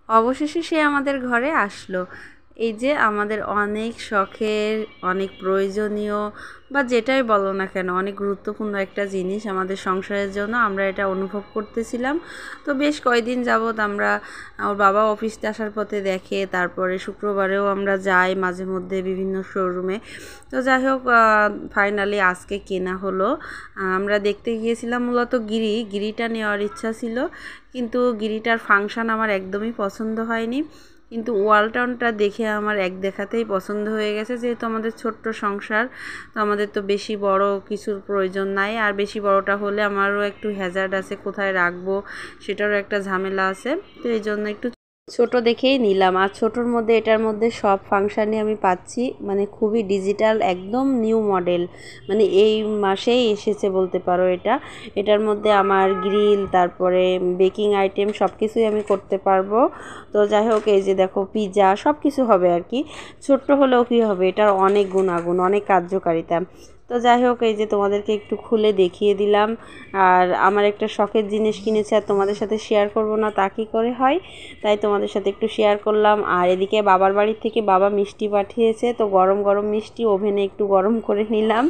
অবশেষে সে আমাদের ঘরে আসলো। এই যে আমাদের অনেক শখের, অনেক প্রয়োজনীয় বা যেটাই বলো না কেন, অনেক গুরুত্বপূর্ণ একটা জিনিস আমাদের সংসারের জন্য, আমরা এটা অনুভব করতেছিলাম। তো বেশ কয়েকদিন যাবৎ আমরা, ওর বাবা অফিসে আসার পথে দেখে, তারপরে শুক্রবারেও আমরা যাই মাঝে মধ্যে বিভিন্ন শোরুমে। তো যাই হোক, ফাইনালি আজকে কেনা হলো। আমরা দেখতে গিয়েছিলাম মূলত গিরিটা নেওয়ার ইচ্ছা ছিল, কিন্তু গিরিটার ফাংশন আমার একদমই পছন্দ হয়নি। কিন্তু ওয়ালটনটা দেখে আমার এক দেখাতেই পছন্দ হয়ে গেছে। যেহেতু আমাদের ছোট্ট সংসার, তো আমাদের তো বেশি বড় কিছুর প্রয়োজন নাই। আর বেশি বড়টা হলে আমারও একটু হ্যাজার্ড আছে, কোথায় রাখবো সেটারও একটা ঝামেলা আছে। তো এই জন্য একটু ছোট দেখেই নিলাম। আর ছোটোর মধ্যে এটার মধ্যে সব ফাংশানই আমি পাচ্ছি, মানে খুবই ডিজিটাল, একদম নিউ মডেল, মানে এই মাসেই এসেছে বলতে পারো। এটার মধ্যে আমার গ্রিল, তারপরে বেকিং আইটেম সব কিছুই আমি করতে পারবো। তো যাই হোক, এই যে দেখো পিৎজা সব কিছু হবে আর কি। ছোট্ট হলেও কী হবে, এটার অনেক গুণাগুণ, অনেক কার্যকারিতা। তো যাই হোক, এই যে তোমাদেরকে একটু খুলে দেখিয়ে দিলাম। আর আমার একটা শখের জিনিস কিনেছি, আর তোমাদের সাথে শেয়ার করব না তা কী করে হয়, তাই তোমাদের সাথে একটু শেয়ার করলাম। আর এদিকে বাবার বাড়ির থেকে বাবা মিষ্টি পাঠিয়েছে, তো গরম গরম মিষ্টি ওভেনে একটু গরম করে নিলাম।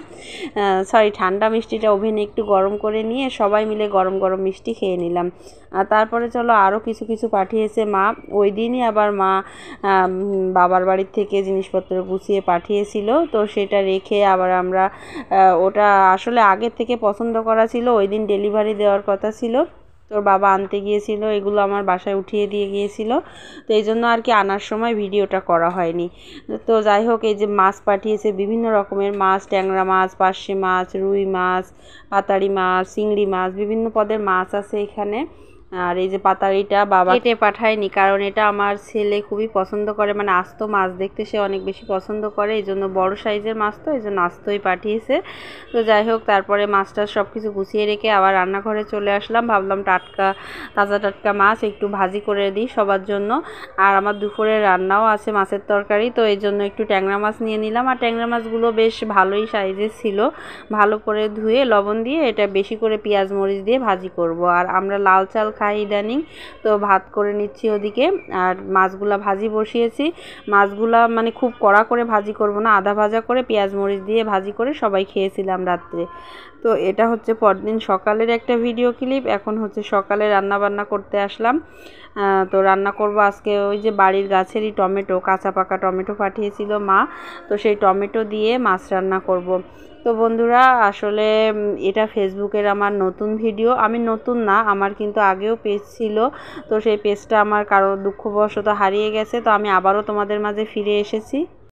ঠান্ডা মিষ্টিটা ওভেনে একটু গরম করে নিয়ে সবাই মিলে গরম গরম মিষ্টি খেয়ে নিলাম। আর তারপরে চলো আরও কিছু কিছু পাঠিয়েছে মা। ওই দিনই আবার মা বাবার বাড়ির থেকে জিনিসপত্র গুছিয়ে পাঠিয়েছিল, তো সেটা রেখে আবার আমরা, ওটা আসলে আগের থেকে পছন্দ করা ছিল, ওই দিন ডেলিভারি দেওয়ার কথা ছিল, তোর বাবা আনতে গিয়েছিল, এগুলো আমার বাসায় উঠিয়ে দিয়ে গিয়েছিল। তো এই জন্য আর কি আনার সময় ভিডিওটা করা হয়নি। তো যাই হোক, এই যে মাছ পাঠিয়েছে, বিভিন্ন রকমের মাছ, ট্যাংরা মাছ, পার্শে মাছ, রুই মাছ, পাতাড়ি মাছ, চিংড়ি মাছ, বিভিন্ন পদের মাছ আছে এখানে। আর এই যে পাতাড়িটা বাবা কেটে পাঠায়নি, কারণ এটা আমার ছেলে খুবই পছন্দ করে, মানে আস্ত মাছ দেখতে সে অনেক বেশি পছন্দ করে, এই জন্য বড়ো সাইজের মাছ, তো এই জন্য আস্তই পাঠিয়েছে। তো যাই হোক, তারপরে মাছটা সব কিছু গুছিয়ে রেখে আবার রান্নাঘরে চলে আসলাম। ভাবলাম তাজা টাটকা মাছ একটু ভাজি করে দিই সবার জন্য। আর আমার দুপুরের রান্নাও আছে, মাছের তরকারি, তো এই জন্য একটু ট্যাংরা মাছ নিয়ে নিলাম। আর ট্যাংরা মাছগুলো বেশ ভালোই সাইজের ছিল। ভালো করে ধুয়ে লবণ দিয়ে এটা বেশি করে পেঁয়াজ মরিচ দিয়ে ভাজি করব। আর আমরা লাল চাল খাই ইদানিং, তো ভাত করে নিচ্ছি ওদিকে, আর মাছগুলা ভাজি বসিয়েছি। মাছগুলা মানে খুব কড়া করে ভাজি করব না, আধা ভাজা করে পেঁয়াজ মরিচ দিয়ে ভাজি করে সবাই খেয়েছিলাম রাত্রে। তো এটা হচ্ছে পরদিন সকালের একটা ভিডিও ক্লিপ। এখন হচ্ছে সকালে রান্না বান্না করতে আসলাম। তো রান্না করব আজকে ওই যে বাড়ির গাছেরই টমেটো, কাঁচা পাকা টমেটো পাঠিয়েছিল মা, তো সেই টমেটো দিয়ে মাছ রান্না করব। তো বন্ধুরা, আসলে এটা ফেসবুকের আমার নতুন ভিডিও। আমি নতুন না, আমার কিন্তু আগেও পেজ ছিল, তো সেই পেজটা আমার কারো দুঃখবশত হারিয়ে গেছে, তো আমি আবারও তোমাদের মাঝে ফিরে এসেছি।